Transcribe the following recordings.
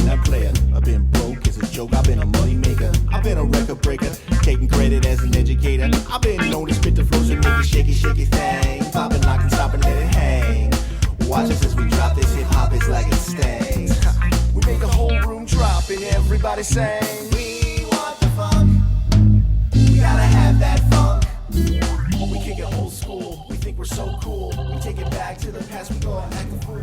that player. I've been broke, it's a joke, I've been a money maker. I've been a record breaker, taking credit as an educator. I've been known to spit the flows and make it shaky, shaky thing. Poppin', lockin', stoppin', let it hang. Watch us as we drop this hip hop, it's like it stings. We make the whole room drop and everybody sing. We want the funk. We gotta have that funk. We kick it old school. We think we're so cool. We take it back to the past. We go and act the fool.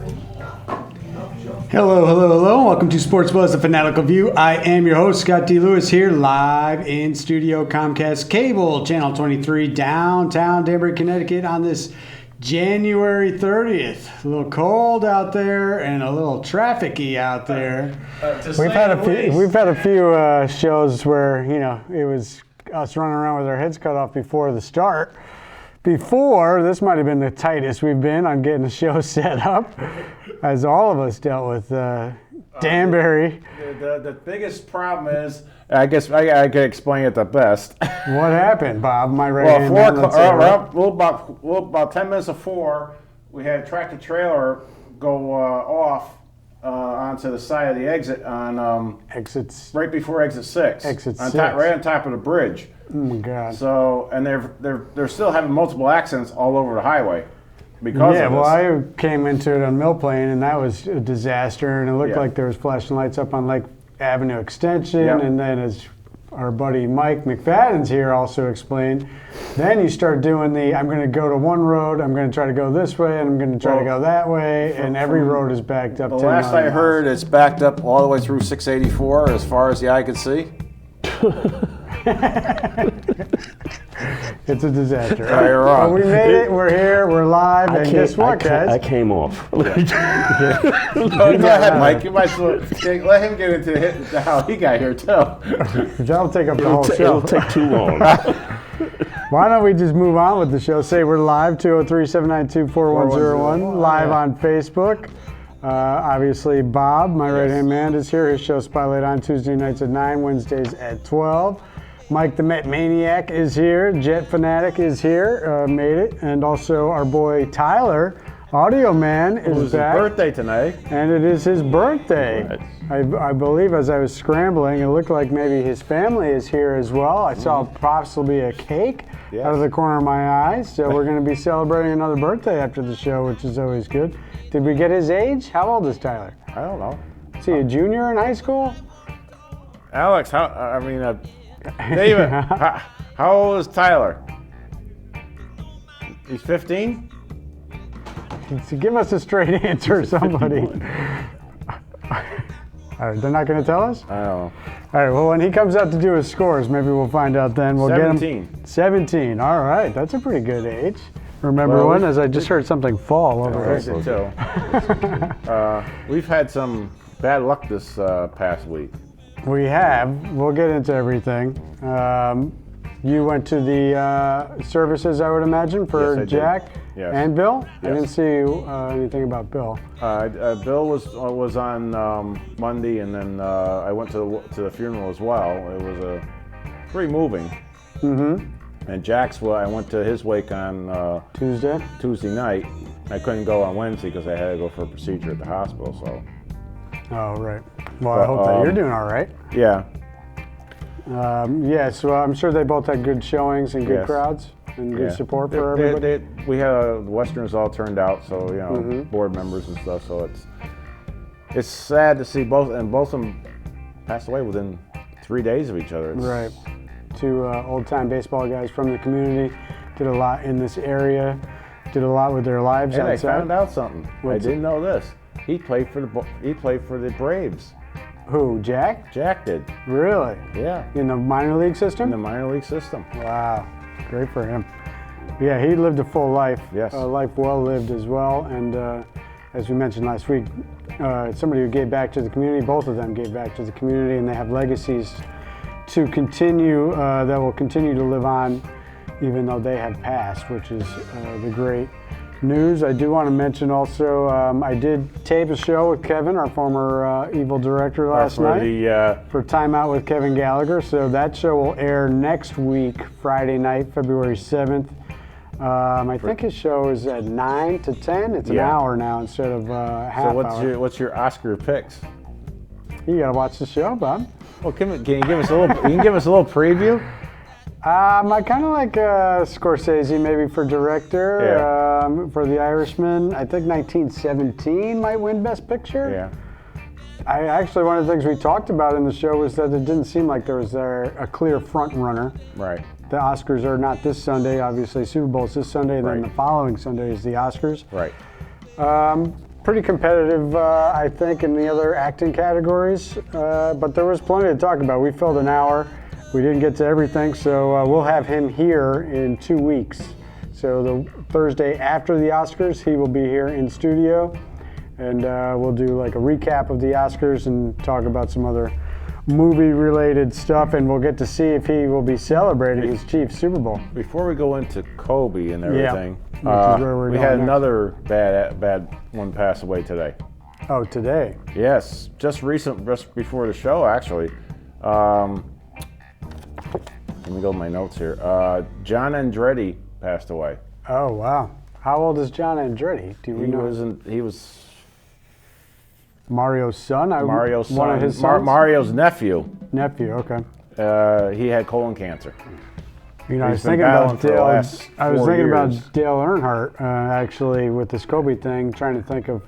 Hello, hello, hello. Welcome to Sports Buzz, the Fanatical View. I am your host, Scott D. Lewis, here live in studio, Comcast Cable, Channel 23, downtown Danbury, Connecticut, on this January 30th. A little cold out there and a little traffic-y out there. We've had a few shows where, it was us running around with our heads cut off before the start. This might have been the tightest we've been on getting the show set up, as all of us dealt with Danbury. The biggest problem is, I guess I can explain it the best. What happened, Bob? My right-hand man, about 10 minutes of 4, we had a tractor trailer go off onto the side of the exit on right before exit 6. Right on top of the bridge. Oh my God! So, and they're still having multiple accidents all over the highway because of this. I came into it on Mill Plain, and that was a disaster. And it looked like there was flashing lights up on Lake Avenue Extension, and then as our buddy Mike McFadden's here also explained, then you start doing I'm going to go to one road, I'm going to try to go this way, and I'm going to try to go that way, and every road is backed up. The last I heard, it's backed up all the way through 684 as far as the eye could see. It's a disaster. Oh, you're wrong. But we made it. We're here. We're live. And guess what, guys? I came off. Go ahead, Mike. You might as well let him get into how he got here, too. That'll take up the whole show. It'll take too long. Why don't we just move on with the show? Say we're live, 203-792-4101, live on Facebook. Obviously, Bob, my right-hand man, is here. His show Spotlight on Tuesday nights at 9, Wednesdays at 12. Mike the Met Maniac is here. Jet Fanatic is here, made it. And also our boy Tyler, Audio Man, is back. It's his birthday tonight. And it is his birthday. I believe as I was scrambling, it looked like maybe his family is here as well. I saw possibly a cake out of the corner of my eye. So we're going to be celebrating another birthday after the show, which is always good. Did we get his age? How old is Tyler? I don't know. Is he a junior in high school? Alex, David, how old is Tyler? He's 15? So give us a straight answer, somebody. All right, they're not going to tell us? I don't know. All right, well, when he comes out to do his scores, maybe we'll find out then. We'll 17. Get him. 17. All right, that's a pretty good age. Remember when? As I just heard something fall over here. Too. We've had some bad luck this past week. We have. We'll get into everything. You went to the services, I would imagine, for Jack and Bill? Yes. I didn't see anything about Bill. Bill was on Monday, and then I went to the funeral as well. It was pretty moving. Mm-hmm. And Jack's, I went to his wake on Tuesday night. I couldn't go on Wednesday because I had to go for a procedure at the hospital. So. Oh, right. Well, I hope that you're doing all right. Yeah. So I'm sure they both had good showings and good crowds and good support for everybody. We had the Westerners all turned out, so board members and stuff. So it's sad to see both of them passed away within 3 days of each other. Right. Two old-time baseball guys from the community, did a lot in this area, did a lot with their lives outside. And I found out something. I didn't know this. He played for the Braves. Who, Jack? Jack did. Really? Yeah. In the minor league system? In the minor league system. Wow. Great for him. Yeah, he lived a full life. Yes. A life well lived as well. And as we mentioned last week, somebody who gave back to the community, both of them gave back to the community, and they have legacies to continue, that will continue to live on even though they have passed, which is the great news. I do want to mention also, I did tape a show with Kevin, our former Evil director, last night for Time Out with Kevin Gallagher. So that show will air next week, Friday night, February 7th. I think his show is at 9 to 10. It's an hour now instead of half hour. So what's your Oscar picks? You got to watch the show, Bob. Well, can you give us a little? You can give us a little preview. I kind of like Scorsese, maybe for director. Yeah. For The Irishman, I think 1917 might win Best Picture. Yeah. One of the things we talked about in the show was that it didn't seem like there was a clear front runner. Right. The Oscars are not this Sunday, obviously. Super Bowl's this Sunday, and then the following Sunday is the Oscars. Right. Pretty competitive, I think, in the other acting categories, but there was plenty to talk about. We filled an hour. We didn't get to everything, so we'll have him here in 2 weeks. So the Thursday after the Oscars, he will be here in studio, and we'll do like a recap of the Oscars and talk about some other movie-related stuff, and we'll get to see if he will be celebrating his Chiefs Super Bowl. Before we go into Kobe and everything, which is where we're we going had next. another bad one pass away today. Oh, today? Yes, just before the show, actually. Let me go to my notes here. John Andretti passed away. Oh, wow. How old is John Andretti? Do we know? He was Mario's son? Mario's son. One of his sons? Mario's nephew. Nephew, okay. He had colon cancer. You know, I was He's been thinking battling about for the last 4 years. Dale Earnhardt, actually, with this Kobe thing, trying to think of,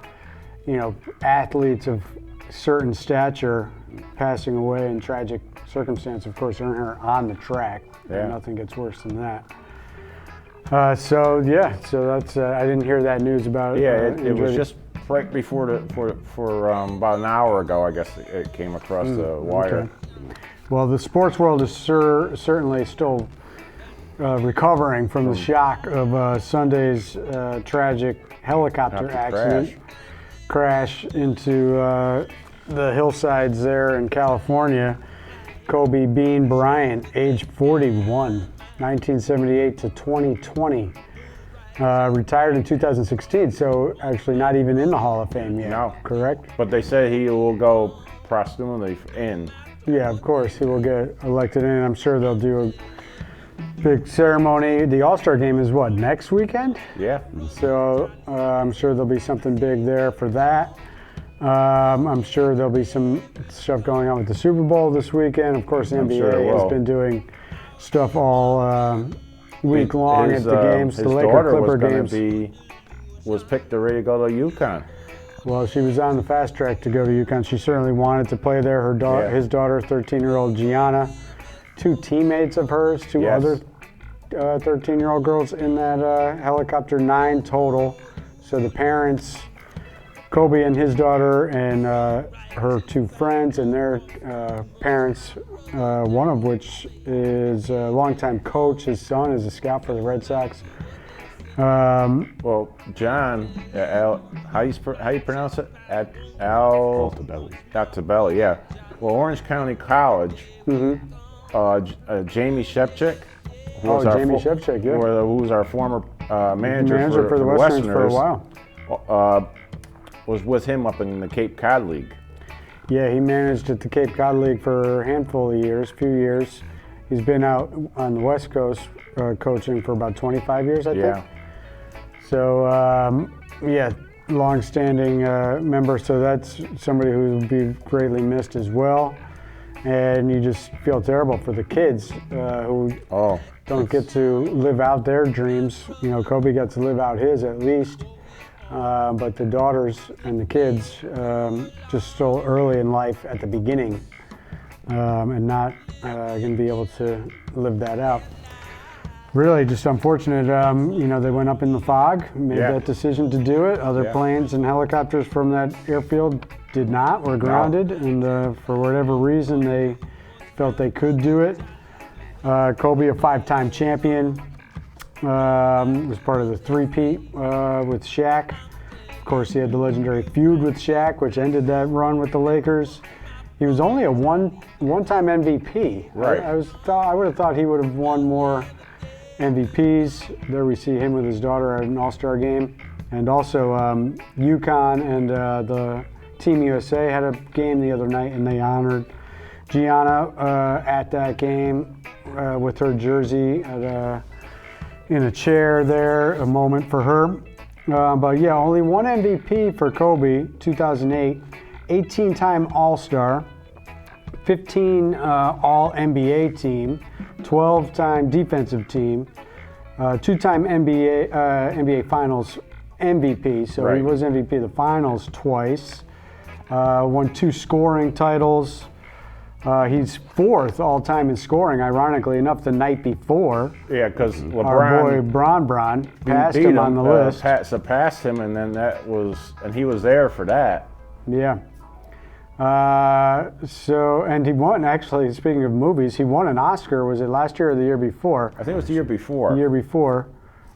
athletes of certain stature passing away in tragic circumstance. Of course, Earnhardt on the track. Yeah. Nothing gets worse than that. So that's I didn't hear that news about. Yeah, it was just right before about an hour ago, I guess it came across the wire. Okay. Well, the sports world is certainly still recovering from the shock of Sunday's tragic helicopter accident. Crash into the hillsides there in California. Kobe Bean Bryant, age 41, 1978 to 2020. Retired in 2016, so actually not even in the Hall of Fame yet. No. Correct? But they say he will go posthumously in. Yeah, of course, he will get elected in. I'm sure they'll do a big ceremony. The All-Star game is what, next weekend? Yeah. So I'm sure there'll be something big there for that. I'm sure there'll be some stuff going on with the Super Bowl this weekend. Of course, the NBA has been doing stuff all week long at the games, the Laker Clipper games. Was picked to ready to go to UConn. Well, she was on the fast track to go to UConn. She certainly wanted to play there. His daughter, 13-year-old Gianna, two teammates of hers, two other 13-year-old girls in that helicopter, 9 total. So the parents, Kobe and his daughter, and her 2 friends and their parents, one of which is a longtime coach. His son is a scout for the Red Sox. Well, John, how you pronounce it? Altobelli, yeah. Well, Orange County College, Jamie Shepchick, who was our former manager for the Westerners for a while. Was with him up in the Cape Cod League. Yeah, he managed at the Cape Cod League for a handful of years, few years. He's been out on the West Coast coaching for about 25 years, I think. So, long-standing member, so that's somebody who will be greatly missed as well. And you just feel terrible for the kids who don't get to live out their dreams. You know, Kobe got to live out his at least, but the daughters and the kids just still early in life at the beginning and not going to be able to live that out. Really just unfortunate, they went up in the fog, made that decision to do it. Other planes and helicopters from that airfield did not, were grounded, and for whatever reason they felt they could do it. Kobe, a 5-time champion, was part of the three-peat with Shaq. Of course, he had the legendary feud with Shaq, which ended that run with the Lakers. He was only a one-time MVP. Right. I would have thought he would have won more MVPs. There we see him with his daughter at an All-Star game. And also UConn and the Team USA had a game the other night, and they honored Gianna at that game with her jersey in a chair there, a moment for her. But yeah, only one MVP for Kobe, 2008, 18-time All-Star, 15 All-NBA team, 12-time defensive team, 2-time NBA Finals MVP. So he was MVP of the Finals twice. Won 2 scoring titles. He's 4th all-time in scoring, ironically enough, the night before. Yeah, because Our LeBron boy Bron passed him on the list. Surpassed him, and then and he was there for that. Yeah. And he won, actually, speaking of movies, he won an Oscar. Was it last year or the year before? I think it was the year before. The year before,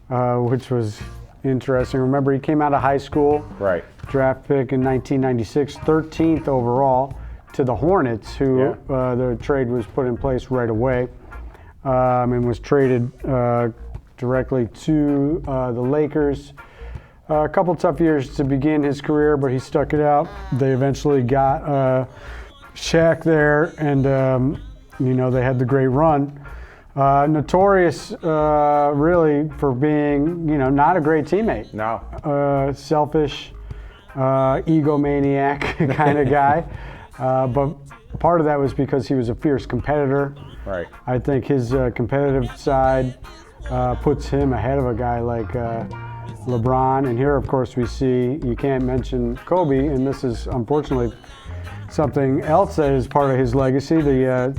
which was interesting. Remember, he came out of high school. Right. Draft pick in 1996, 13th overall to the Hornets, who the trade was put in place right away, and was traded directly to the Lakers. A couple tough years to begin his career, but he stuck it out. They eventually got Shaq there, and they had the great run. Notorious, really, for being not a great teammate. No. Selfish, egomaniac kind of guy. But part of that was because he was a fierce competitor. Right. I think his competitive side puts him ahead of a guy like LeBron. And here, of course, we see, you can't mention Kobe, and this is unfortunately something else that is part of his legacy, the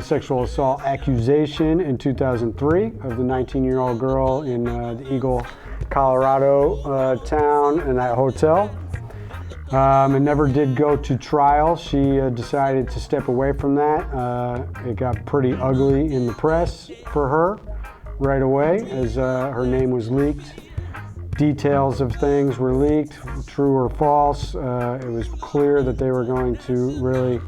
sexual assault accusation in 2003 of the 19-year-old girl in the Eagle, Colorado town in that hotel. It never did go to trial. She decided to step away from that. It got pretty ugly in the press for her right away as her name was leaked. Details of things were leaked, true or false. It was clear that they were going to really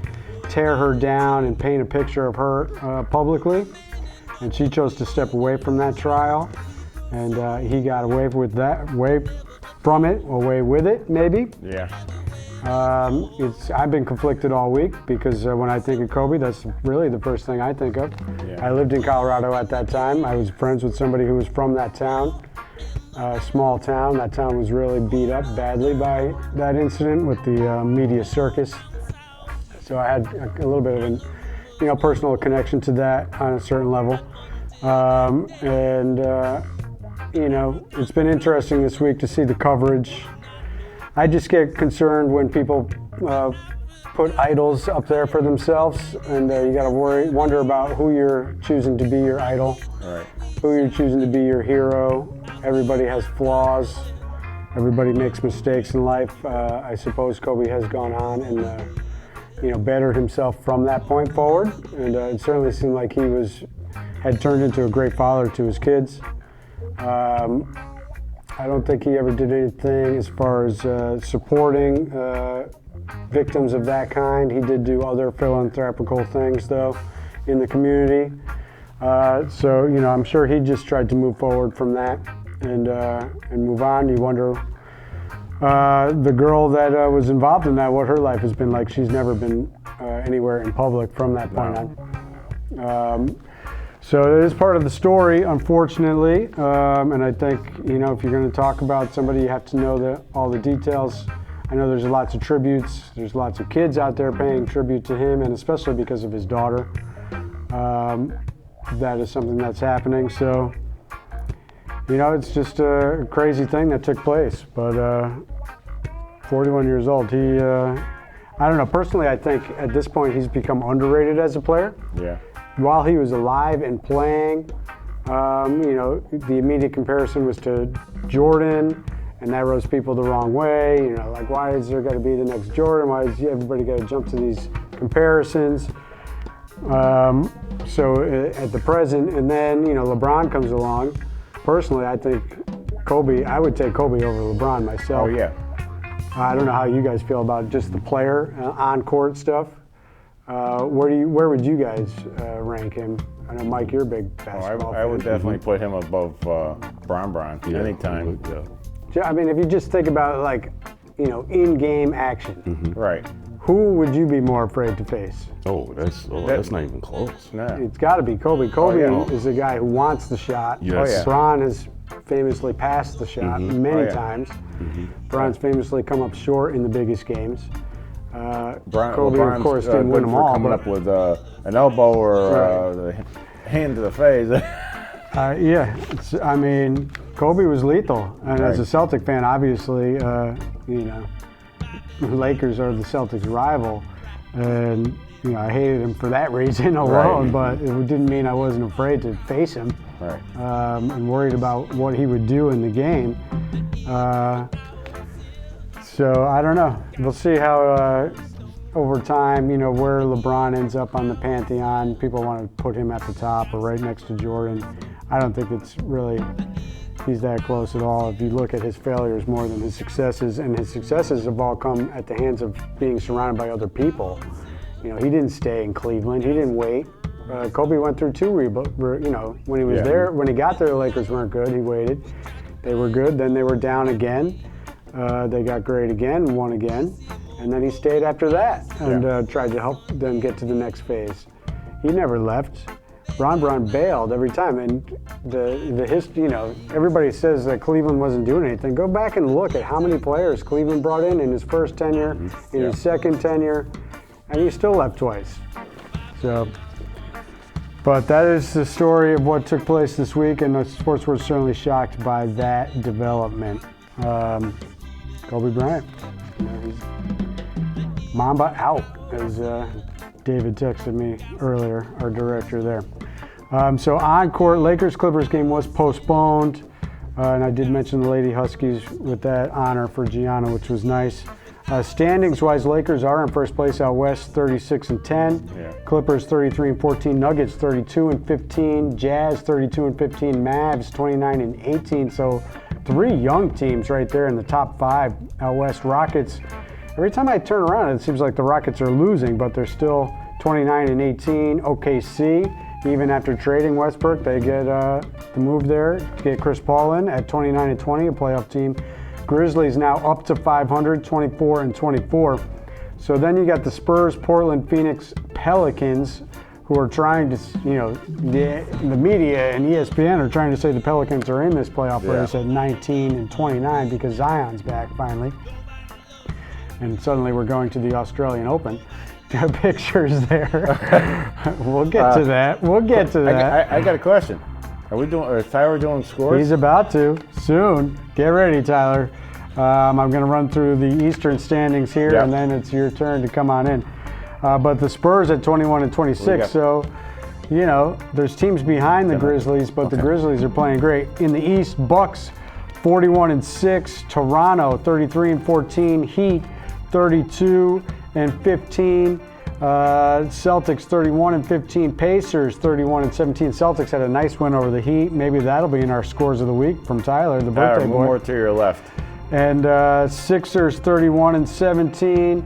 tear her down and paint a picture of her publicly. And she chose to step away from that trial. And he got away with it, maybe. Yeah. I've been conflicted all week because when I think of Kobe, that's really the first thing I think of. Yeah. I lived in Colorado at that time. I was friends with somebody who was from that town, small town. That town was really beat up badly by that incident with the media circus. So I had a little bit of a personal connection to that on a certain level. It's been interesting this week to see the coverage. I just get concerned when people put idols up there for themselves, and you got to wonder about who you're choosing to be your idol, Right. who you're choosing to be your hero. Everybody has flaws. Everybody makes mistakes in life. I suppose Kobe has gone on and bettered himself from that point forward, and it certainly seemed like he had turned into a great father to his kids. I don't think he ever did anything as far as supporting victims of that kind. He did do other philanthropical things, though, in the community. I'm sure he just tried to move forward from that and move on. You wonder the girl that was involved in that, what her life has been like. She's never been anywhere in public from that point on. So it is part of the story, unfortunately, and I think, if you're going to talk about somebody, you have to know all the details. I know there's lots of tributes. There's lots of kids out there paying tribute to him, and especially because of his daughter. That is something that's happening. So, it's just a crazy thing that took place. But 41 years old, I don't know. Personally, I think at this point he's become underrated as a player. Yeah. While he was alive and playing, the immediate comparison was to Jordan, and that rubs people the wrong way. Like, why is there got to be the next Jordan? Why is everybody got to jump to these comparisons? So at the present, and then, LeBron comes along. Personally, I think I would take Kobe over LeBron myself. Oh, yeah. I don't know how you guys feel about just the player on-court stuff. Where would you guys rank him? I know, Mike, you're a big basketball fan. I would definitely put him above Bron anytime. Yeah. I mean, if you just think about in-game action, Right. who would you be more afraid to face? That's not even close. No. It's got to be Kobe. Kobe is a guy who wants the shot. Yes. Oh, yeah. Bron has famously passed the shot many times. Bron's famously come up short in the biggest games. Kobe, of course, didn't win them all. Coming up with an elbow or the hand to the face. Yeah, I mean, Kobe was lethal, and Right. as a Celtic fan, obviously, you know, the Lakers are the Celtics' rival, and you know, I hated him for that reason alone. Right. But it didn't mean I wasn't afraid to face him, Right. and worried about what he would do in the game. So I don't know. We'll see how over time, you know, where LeBron ends up on the pantheon. People want to put him at the top or right next to Jordan. I don't think it's really, he's that close at all. If you look at his failures more than his successes, and his successes have all come at the hands of being surrounded by other people. You know, he didn't stay in Cleveland. He didn't wait. Kobe went through two you know, when he was there, when he got there, the Lakers weren't good. He waited. They were good. Then they were down again. They got great again, won again. And then he stayed after that and tried to help them get to the next phase. He never left. Bron bailed every time, and the history, you know, everybody says that Cleveland wasn't doing anything. Go back and look at how many players Cleveland brought in his first tenure, in his second tenure, and he still left twice. So, but that is the story of what took place this week, and the sports were certainly shocked by that development. Kobe Bryant, you know, he's Mamba out, as David texted me earlier, our director there. So on-court, Lakers-Clippers game was postponed, and I did mention the Lady Huskies with that honor for Gianna, which was nice. Standings-wise, Lakers are in first place out west, 36-10. Yeah. Clippers 33-14. Nuggets 32-15. Jazz 32-15. Mavs 29-18. So three young teams right there in the top five out west. Rockets. Every time I turn around, it seems like the Rockets are losing, but they're still 29-18. OKC, even after trading Westbrook, they get the move there to get Chris Paul in at 29-20, a playoff team. Grizzlies now up to 500, 24-24. So then you got the Spurs, Portland, Phoenix, Pelicans, who are trying to, you know, the media and ESPN are trying to say the Pelicans are in this playoff race at 19-29 because Zion's back finally. And suddenly we're going to the Australian Open. Pictures there. We'll get to that. We'll get to that. I got a question. Is Tyler doing scores? He's about to soon. Get ready, Tyler. I'm going to run through the Eastern standings here, and then it's your turn to come on in. But the Spurs at 21-26. So, you know, there's teams behind the Grizzlies, but the Grizzlies are playing great. In the East, Bucks 41-6, Toronto 33-14, Heat 32-15. Celtics 31-15, Pacers 31-17. Celtics had a nice win over the Heat. Maybe that'll be in our scores of the week from Tyler, the birthday boy. One more to your left. And Sixers 31-17,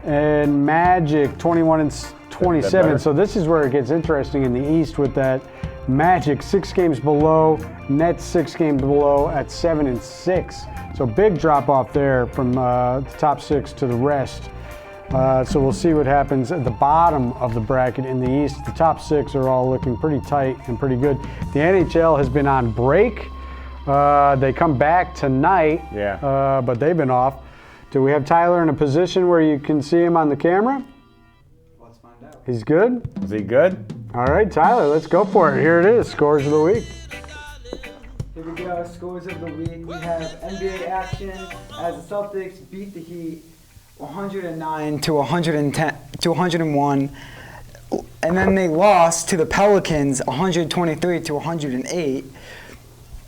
and Magic 21-27. So this is where it gets interesting in the East with that Magic 6 games below, Nets 6 games below at 7-6. So big drop off there from the top 6 to the rest. So we'll see what happens at the bottom of the bracket in the East. The top 6 are all looking pretty tight and pretty good. The NHL has been on break. They come back tonight, but they've been off. Do we have Tyler in a position where you can see him on the camera? Let's find out. He's good? Is he good? All right, Tyler, let's go for it. Here it is, scores of the week. Here we go, scores of the week. We have NBA action as the Celtics beat the Heat 109-101. And then they lost to the Pelicans 123-108.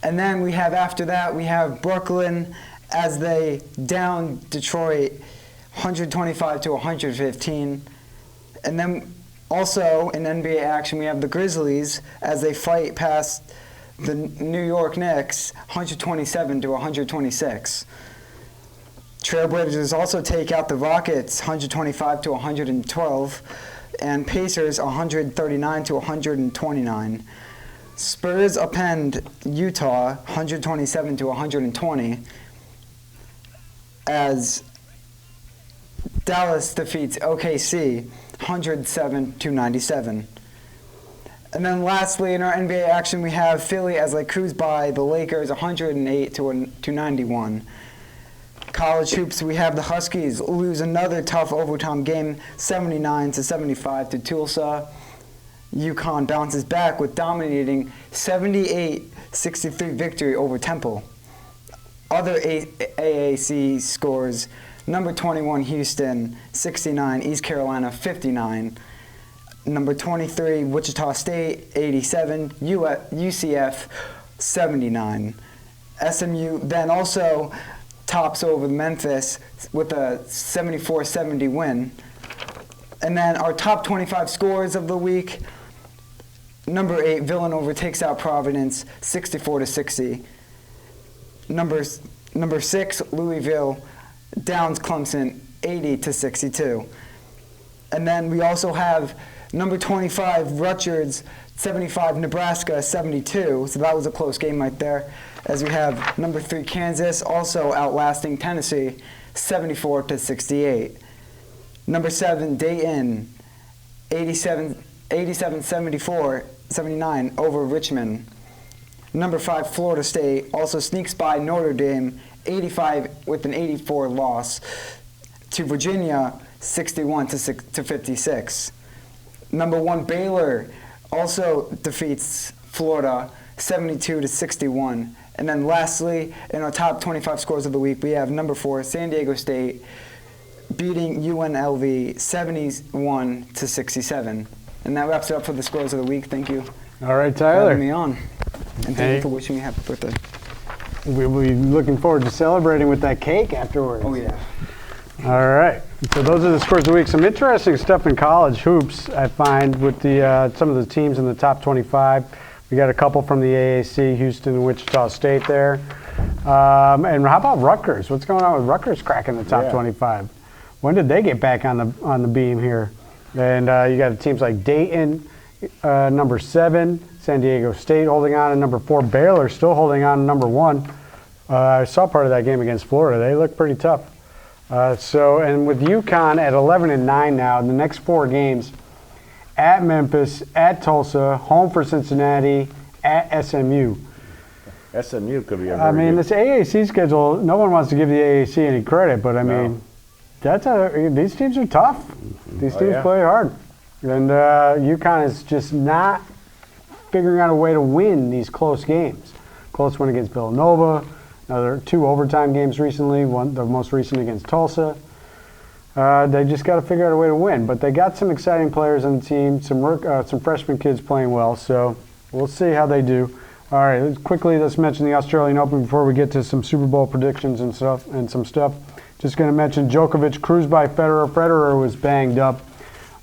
And then we have, after that, we have Brooklyn as they down Detroit 125-115. And then also in NBA action, we have the Grizzlies as they fight past the New York Knicks 127-126. Trailblazers also take out the Rockets 125-112. And Pacers 139-129. Spurs upend Utah 127-120 as Dallas defeats OKC 107-97. And then lastly in our NBA action we have Philly as they cruise by the Lakers 108-91. College hoops, we have the Huskies lose another tough overtime game, 79-75 to Tulsa. UConn bounces back with dominating 78-63 victory over Temple. Other AAC scores, number 21 Houston, 69, East Carolina 59. Number 23 Wichita State, 87, UCF 79. SMU then also tops over Memphis with a 74-70 win. And then our top 25 scores of the week, number 8 Villanova takes out Providence 64-60. Number 6 Louisville downs Clemson 80-62. And then we also have number 25 Rutgers 75, Nebraska 72. So that was a close game right there. As we have number 3 Kansas also outlasting Tennessee 74-68. Number 7 Dayton 79 over Richmond. Number 5 Florida State also sneaks by Notre Dame 85 with an 84 loss to Virginia 61-56. Number 1 Baylor also defeats Florida 72-61. And then lastly, in our top 25 scores of the week, we have number 4 San Diego State beating UNLV 71-67. And that wraps it up for the scores of the week. Thank you All right, for Tyler. having me on. And thank you for wishing me a happy birthday. We'll be looking forward to celebrating with that cake afterwards. Oh, yeah. All right. So those are the scores of the week. Some interesting stuff in college hoops, I find, with the some of the teams in the top 25. We got a couple from the AAC, Houston and Wichita State there. And how about Rutgers? What's going on with Rutgers cracking the top 25? When did they get back on the beam here? And you got teams like Dayton, number 7, San Diego State holding on, and number 4, Baylor still holding on, number 1. I saw part of that game against Florida. They look pretty tough. And with UConn at 11-9 now, the next 4 games, at Memphis, at Tulsa, home for Cincinnati, at SMU. SMU could be a I mean, this AAC schedule, no one wants to give the AAC any credit, but I mean, these teams are tough. These teams play hard. And UConn is just not figuring out a way to win these close games. Close one against Villanova, another 2 overtime games recently, the most recent against Tulsa. They just got to figure out a way to win. But they got some exciting players on the team, some freshman kids playing well, so we'll see how they do. All right, let's mention the Australian Open before we get to some Super Bowl predictions and some stuff. Just going to mention Djokovic cruised by Federer. Federer was banged up,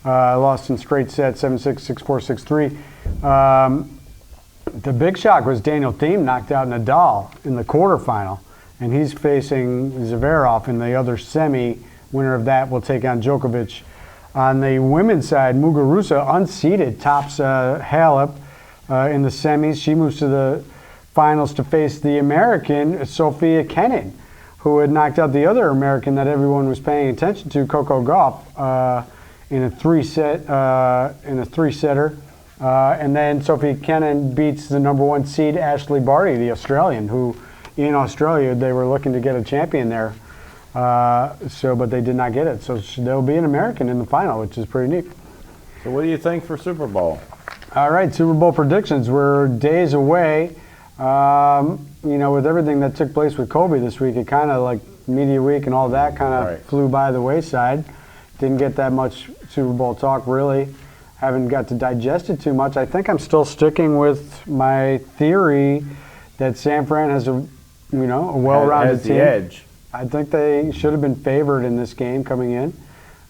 lost in straight sets, 7-6, 6-4, 6-3. The big shock was Daniel Thiem knocked out Nadal in the quarterfinal, and he's facing Zverev in the other semi. Winner of that will take on Djokovic. On the women's side, Muguruza, unseeded, tops Halep in the semis. She moves to the finals to face the American, Sophia Kenin, who had knocked out the other American that everyone was paying attention to, Coco Gauff, in a three-setter. And then Sophia Kenin beats the number 1 seed, Ashley Barty, the Australian, who in Australia they were looking to get a champion there. But they did not get it. So there'll be an American in the final, which is pretty neat. So what do you think for Super Bowl? All right, Super Bowl predictions. We're days away. With everything that took place with Kobe this week, it kind of like media week and all that kind of flew by the wayside. Didn't get that much Super Bowl talk, really. Haven't got to digest it too much. I think I'm still sticking with my theory that San Fran has a well-rounded team. Has the edge. I think they should have been favored in this game coming in.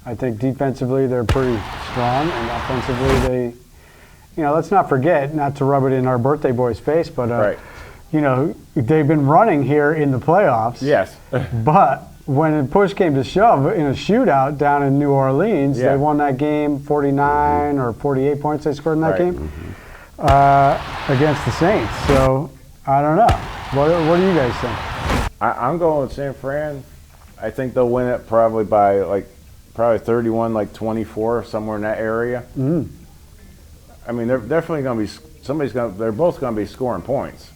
I think defensively they're pretty strong, and offensively let's not forget, not to rub it in our birthday boy's face, but they've been running here in the playoffs. Yes. But when push came to shove in a shootout down in New Orleans, they won that game 49 or 48 points they scored in that game against the Saints. So I don't know. What do you guys think? I'm going with San Fran. I think they'll win it probably by 31, 24, somewhere in that area. I mean, they're definitely going to be. They're both going to be scoring points.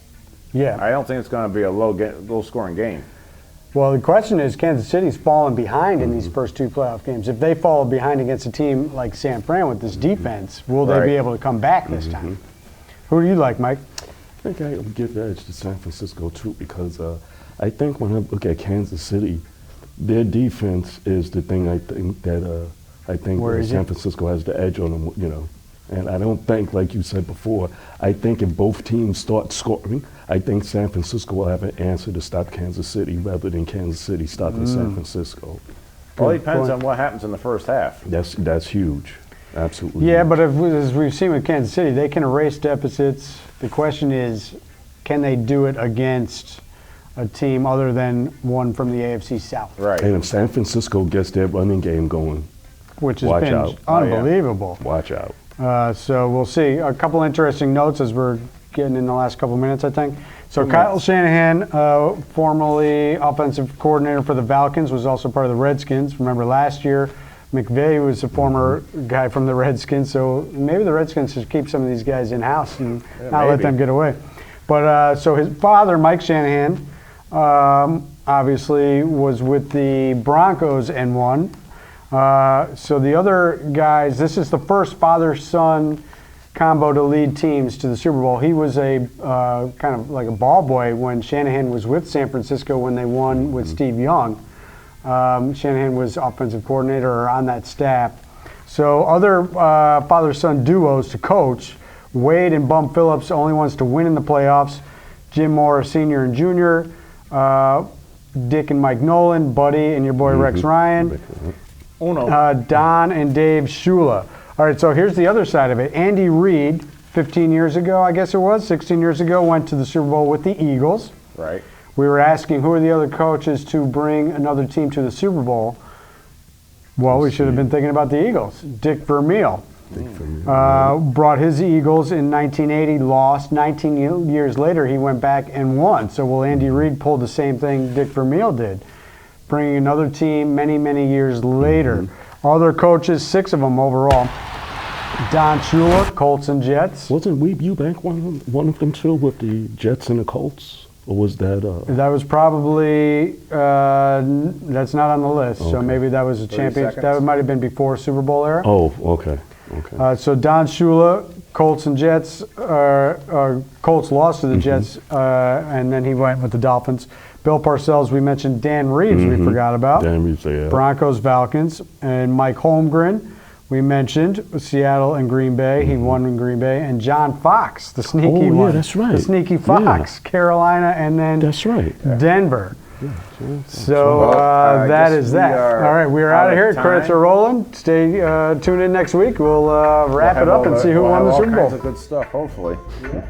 Yeah. I don't think it's going to be a low scoring game. Well, the question is, Kansas City's fallen behind in these first 2 playoff games. If they fall behind against a team like San Fran with this defense, will they be able to come back this time? Who do you like, Mike? I think I would give the edge to San Francisco too, because I think when I look at Kansas City, their defense is the thing I think that San Francisco has the edge on them, you know. And I don't think, like you said before, I think if both teams start scoring, I think San Francisco will have an answer to stop Kansas City rather than Kansas City stopping San Francisco. Well, it depends on what happens in the first half. That's huge. Absolutely. Yeah, huge. but as we've seen with Kansas City, they can erase deficits. The question is, can they do it against a team other than one from the AFC South? Right. And if San Francisco gets their running game going, Which has watch been out. unbelievable. Watch out. So we'll see. A couple interesting notes as we're getting in the last couple minutes, I think. So Kyle Shanahan, formerly offensive coordinator for the Falcons, was also part of the Redskins. Remember last year, McVay was a former guy from the Redskins, so maybe the Redskins should keep some of these guys in-house and not let them get away. But so his father, Mike Shanahan, obviously was with the Broncos and won. So the other guys, this is the first father-son combo to lead teams to the Super Bowl. He was a kind of like a ball boy when Shanahan was with San Francisco when they won with Steve Young. Shanahan was offensive coordinator or on that staff. So other father-son duos to coach, Wade and Bum Phillips, only ones to win in the playoffs. Jim Mora Sr. and Jr., Dick and Mike Nolan, Buddy and your boy Rex Ryan. Don and Dave Shula. All right, so here's the other side of it. Andy Reid, 15 years ago, I guess it was, 16 years ago, went to the Super Bowl with the Eagles. Right. We were asking who are the other coaches to bring another team to the Super Bowl. Well, we should have been thinking about the Eagles. Dick Vermeil. Brought his Eagles in 1980, lost. 19 years later, he went back and won. So will Andy Reid pull the same thing Dick Vermeil did? Bringing another team many, many years later. Other coaches, 6 of them overall. Don Shula, Colts and Jets. Wasn't Weeb Eubank one of them too with the Jets and the Colts? Or was that... That was probably, that's not on the list. So maybe that was a championship. That might have been before Super Bowl era. Oh, okay. So Don Shula, Colts and Jets. Colts lost to the Jets, and then he went with the Dolphins. Bill Parcells, we mentioned. Dan Reeves, we forgot about. Dan Reeves, yeah. Broncos, Falcons. And Mike Holmgren, we mentioned. Seattle and Green Bay. He won in Green Bay. And John Fox, the sneaky one. Oh, yeah, that's right. The sneaky Fox. Yeah. Carolina and then that's right. Denver. So that is that. All right, we are out of here. Credits are rolling. Stay tuned in next week. We'll wrap it up and see who won the Super Bowl. All kinds of good stuff, hopefully. Yeah.